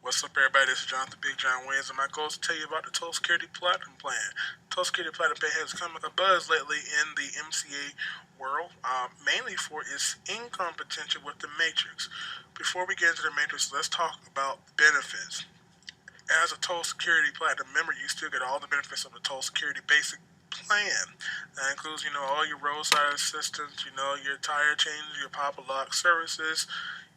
What's up, everybody? This is Jonathan Big John Waynes, and my goal is to tell you about the Total Security Platinum Plan. Total Security Platinum Plan has come with a buzz lately in the MCA world, mainly for its income potential with the Matrix. Before we get into the Matrix, let's talk about benefits. As a Total Security Platinum member, you still get all the benefits of the Total Security Basic Plan. That includes, all your roadside assistance, your tire changes, your pop lock services,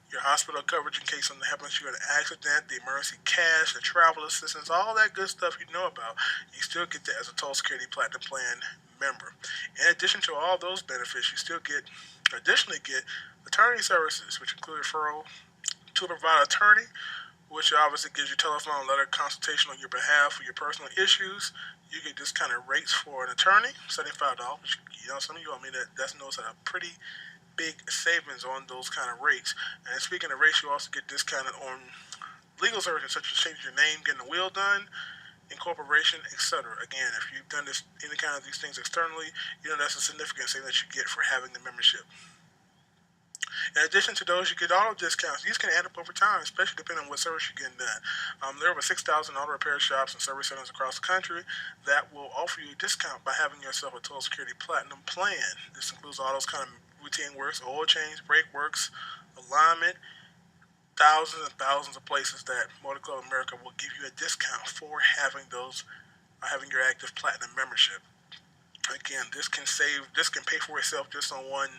your hospital coverage in case something happens to you in an accident, the emergency cash, the travel assistance, all that good stuff you know about. You still get that as a Total Security Platinum Plan member. In addition to all those benefits, you still additionally get attorney services, which include referral to a provider attorney, which obviously gives you telephone letter consultation on your behalf for your personal issues. You get discounted rates for an attorney, $75. Which, some of you, that's knows a pretty big savings on those kind of rates. And speaking of rates, you also get discounted on legal services such as changing your name, getting a will done, incorporation, etc. Again, if you've done any kind of these things externally, that's a significant thing that you get for having the membership. In addition to those, you get auto discounts. These can add up over time, especially depending on what service you're getting done. There are over 6,000 auto repair shops and service centers across the country that will offer you a discount by having yourself a Total Security Platinum plan. This includes all those kind of routine works, oil change, brake works, alignment, thousands and thousands of places that Motor Club America will give you a discount for having your active platinum membership. Again, this can pay for itself just on one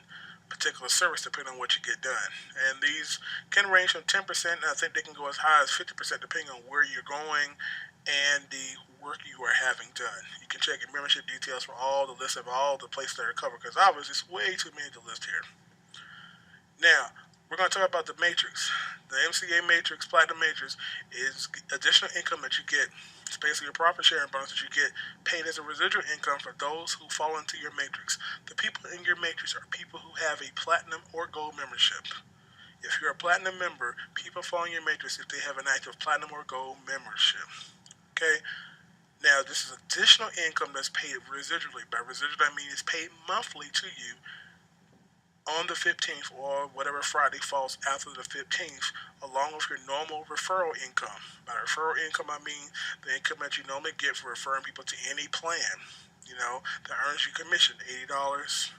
particular service depending on what you get done. And these can range from 10%, and I think they can go as high as 50% depending on where you're going and the work you are having done. You can check your membership details for all the list of all the places that are covered, because obviously it's way too many to list here. Now, we're going to talk about the Matrix. The MCA Matrix, Platinum Matrix, is additional income that you get. It's basically a profit sharing bonus that you get paid as a residual income for those who fall into your matrix. The people in your matrix are people who have a platinum or gold membership. If you're a platinum member, people fall in your matrix if they have an active platinum or gold membership. Okay? Now, this is additional income that's paid residually. By residual, I mean it's paid monthly to you on the 15th or whatever Friday falls after the 15th, along with your normal referral income. By referral income, I mean the income that you normally get for referring people to any plan, that earns you commission, $80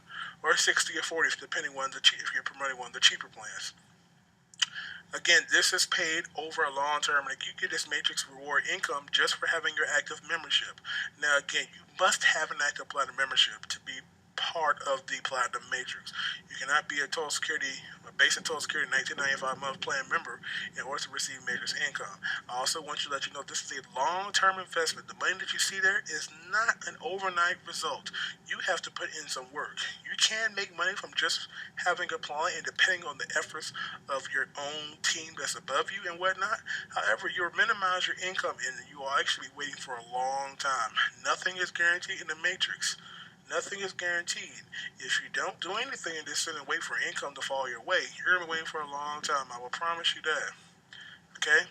or 60 or 40, depending on if you're promoting one of the cheaper plans. Again, this is paid over a long term, and you get this Matrix reward income just for having your active membership. Now, again, you must have an active platinum membership to be part of the Platinum Matrix. You cannot be a basic Total Security $19.95 month plan member in order to receive Matrix income. I also want to let you know this is a long-term investment. The money that you see there is not an overnight result. You have to put in some work. You can make money from just having a plan and depending on the efforts of your own team that's above you and whatnot. However, you'll minimize your income and you are actually waiting for a long time. Nothing is guaranteed in the Matrix. Nothing is guaranteed. If you don't do anything and just sit and wait for income to fall your way, you're going to be waiting for a long time. I will promise you that. Okay?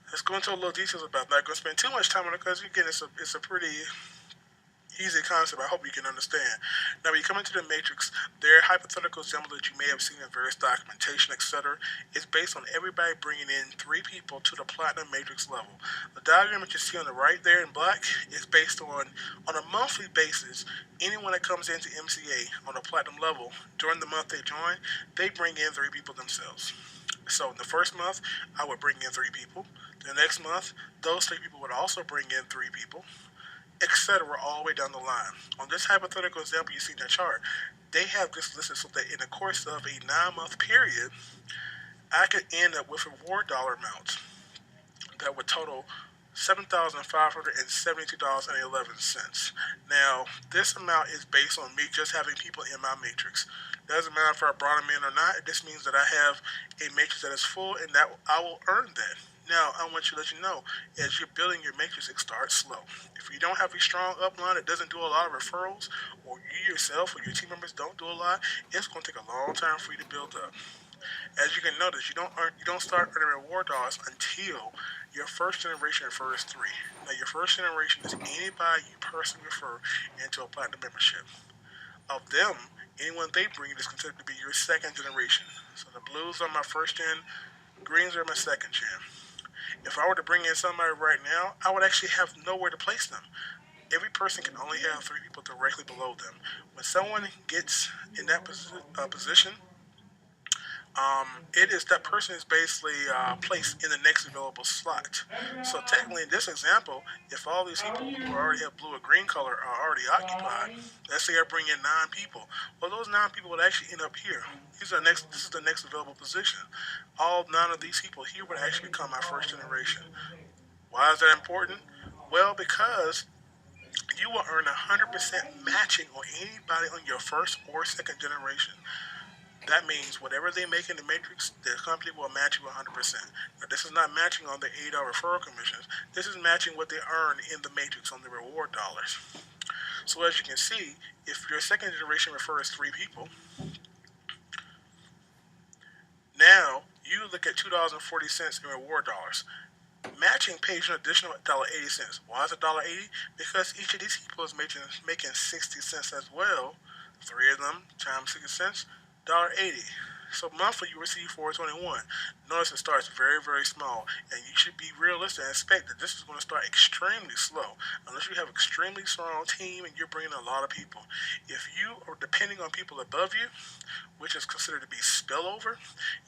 Let's go into a little details about that. I'm not going to spend too much time on it because, again, it's a pretty easy concept. I hope you can understand. Now, when you come into the Matrix, their hypothetical example that you may have seen in various documentation, etc., is based on everybody bringing in 3 people to the Platinum Matrix level. The diagram that you see on the right there in black is based on a monthly basis, anyone that comes into MCA on a Platinum level, during the month they join, they bring in 3 people themselves. So in the first month, I would bring in 3 people. The next month, those 3 people would also bring in 3 people, etc., all the way down the line. On this hypothetical example you see in the chart, they have this listed so that in the course of a 9-month period, I could end up with reward dollar amounts that would total $7,572.11. Now, this amount is based on me just having people in my matrix. Doesn't matter if I brought them in or not. This means that I have a matrix that is full and that I will earn that. Now, I want to let you know, as you're building your matrix, it starts slow. If you don't have a strong upline that doesn't do a lot of referrals, or you yourself or your team members don't do a lot, it's going to take a long time for you to build up. As you can notice, you don't start earning reward dollars until your first generation refers 3. Now, your first generation is anybody you personally refer into a platinum membership. Of them, anyone they bring is considered to be your second generation. So the blues are my first gen, greens are my second gen. If I were to bring in somebody right now, I would actually have nowhere to place them. Every person can only have three people directly below them. When someone gets in that position, it is that person is basically placed in the next available slot. So technically, in this example, if all these people who already have blue or green color are already occupied, let's say I bring in nine people. Well, those nine people would actually end up here. These are next. This is the next available position. All nine of these people here would actually become my first generation. Why is that important? Well, because you will earn 100% matching on anybody on your first or second generation. That means whatever they make in the matrix, the company will match you 100%. Now, this is not matching on the $8 referral commissions. This is matching what they earn in the matrix on the reward dollars. So as you can see, if your second generation refers three people, now you look at $2.40 in reward dollars. Matching pays you an additional $1.80. Why is it $1.80? Because each of these people is making 60 cents as well. Three of them times 60 cents, $1.80. So monthly you receive 421. Notice it starts very, very small, and you should be realistic and expect that this is going to start extremely slow, unless you have an extremely strong team and you're bringing a lot of people. If you are depending on people above you, which is considered to be spillover,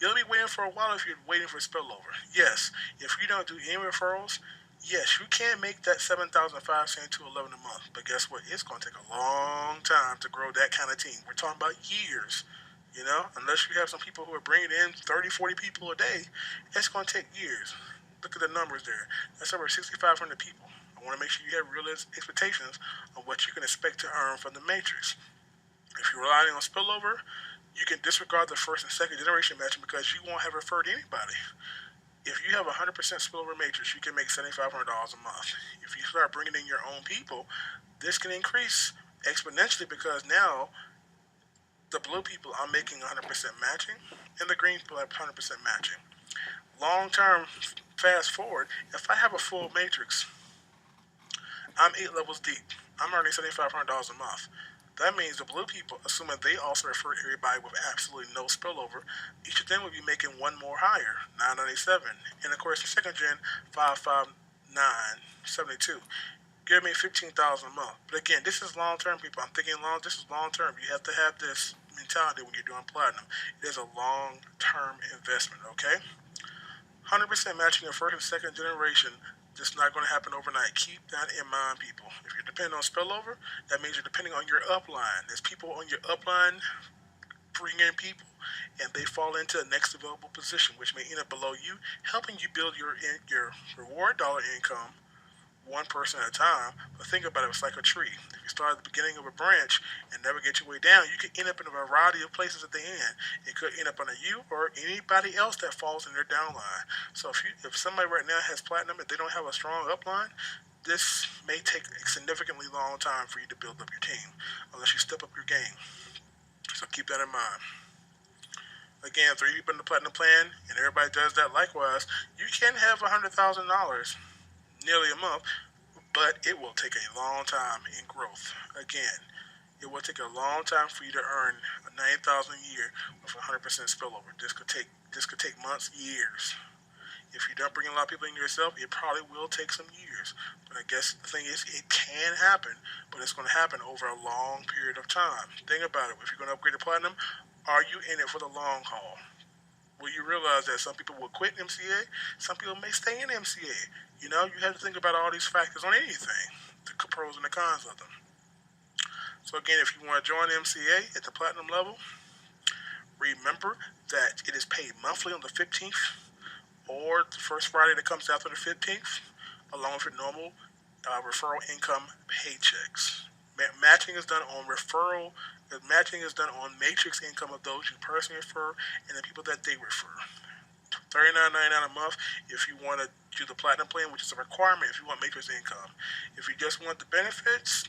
you'll be waiting for a while if you're waiting for spillover. Yes, if you don't do any referrals, yes, you can make that 7,500 to 11 a month, but guess what? It's going to take a long time to grow that kind of team. We're talking about years. Unless you have some people who are bringing in 30, 40 people a day, it's going to take years. Look at the numbers there. That's over 6,500 people. I want to make sure you have real expectations of what you can expect to earn from the matrix. If you're relying on spillover, you can disregard the first and second generation matching because you won't have referred anybody. If you have a 100% spillover matrix, you can make $7,500 a month. If you start bringing in your own people, this can increase exponentially because now the blue people are making 100% matching and the green people have 100% matching. Long term, fast forward, if I have a full matrix, I'm 8 levels deep. I'm earning $7,500 a month. That means the blue people, assuming they also refer everybody with absolutely no spillover, each of them would be making one more higher, 997. And of course, the second gen, 559.72. Give me 15,000 a month. But again, this is long term, people. I'm thinking this is long term. You have to have this mentality when you're doing platinum. It is a long term investment, okay? 100% matching your first and second generation. Just not going to happen overnight. Keep that in mind, people. If you're depending on spillover, that means you're depending on your upline. There's people on your upline bring in people, and they fall into the next available position, which may end up below you, helping you build your reward dollar income one person at a time. But think about it, it's like a tree. If you start at the beginning of a branch and never get your way down, you could end up in a variety of places at the end. It could end up under you or anybody else that falls in their downline. So if somebody right now has platinum and they don't have a strong upline, this may take a significantly long time for you to build up your team, unless you step up your game. So keep that in mind. Again, 3 people in the platinum plan, and everybody does that likewise. You can have $100,000 nearly a month, but it will take a long time in growth. Again, it will take a long time for you to earn 90,000 a year with 100% spillover. This could take months, years. If you don't bring a lot of people in yourself, it probably will take some years. But I guess the thing is, it can happen, but it's going to happen over a long period of time. Think about it. If you're going to upgrade to platinum, are you in it for the long haul? Will you realize that some people will quit MCA? Some people may stay in MCA. You have to think about all these factors on anything, the pros and the cons of them. So again, if you want to join MCA at the platinum level, remember that it is paid monthly on the 15th or the first Friday that comes after the 15th, along with your normal referral income paychecks. Matching is done on referral. Matching is done on matrix income of those you personally refer and the people that they refer. $39.99 a month if you want to do the platinum plan, which is a requirement if you want matrix income. If you just want the benefits,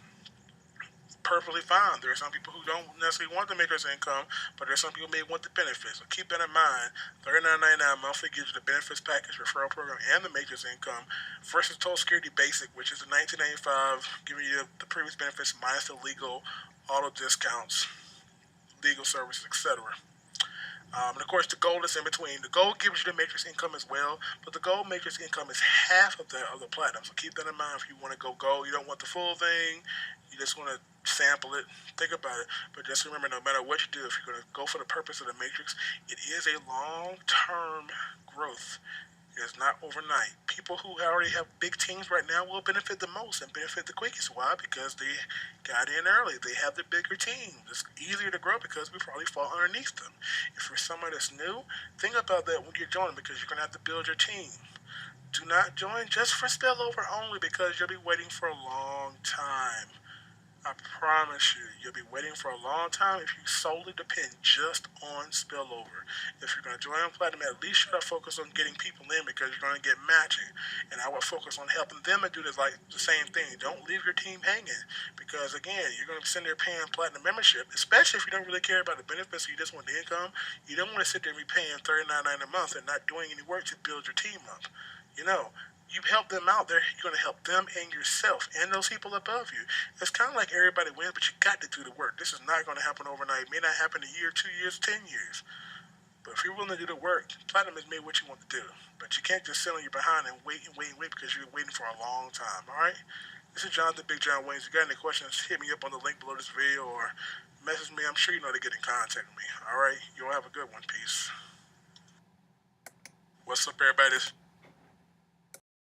perfectly fine. There are some people who don't necessarily want the matrix income, but there are some people who may want the benefits. So keep that in mind. $39.99 monthly gives you the benefits package, referral program, and the matrix income versus Total Security Basic, which is the $19.95, giving you the previous benefits minus the legal auto discounts, legal services, etc. And of course, the gold is in between. The gold gives you the matrix income as well, but the gold matrix income is half of the platinum. So keep that in mind if you want to go gold. You don't want the full thing. You just want to sample it. Think about it. But just remember, no matter what you do, if you're going to go for the purpose of the matrix, it is a long-term growth. It's not overnight. People who already have big teams right now will benefit the most and benefit the quickest. Why? Because they got in early. They have the bigger team. It's easier to grow because we probably fall underneath them. If you're someone that's new, think about that when you're joining because you're going to have to build your team. Do not join just for spillover only because you'll be waiting for a long time. I promise you, you'll be waiting for a long time if you solely depend just on spillover. If you're going to join on Platinum, at least you got to focus on getting people in because you're going to get matching. And I would focus on helping them and do this like the same thing. Don't leave your team hanging because, again, you're going to be sitting there paying Platinum membership, especially if you don't really care about the benefits, you just want the income. You don't want to sit there and be paying $39.99 a month and not doing any work to build your team up. You know, you help them out there, you're going to help them and yourself and those people above you. It's kind of like everybody wins, but you got to do the work. This is not going to happen overnight. It may not happen a year, 2 years, 10 years. But if you're willing to do the work, Platinum has made what you want to do. But you can't just sit on your behind and wait and wait and wait because you're waiting for a long time, all right? This is Jonathan Big John Waynes. If you got any questions, hit me up on the link below this video or message me. I'm sure you know how to get in contact with me, all right? You'll have a good one. Peace. What's up, everybody?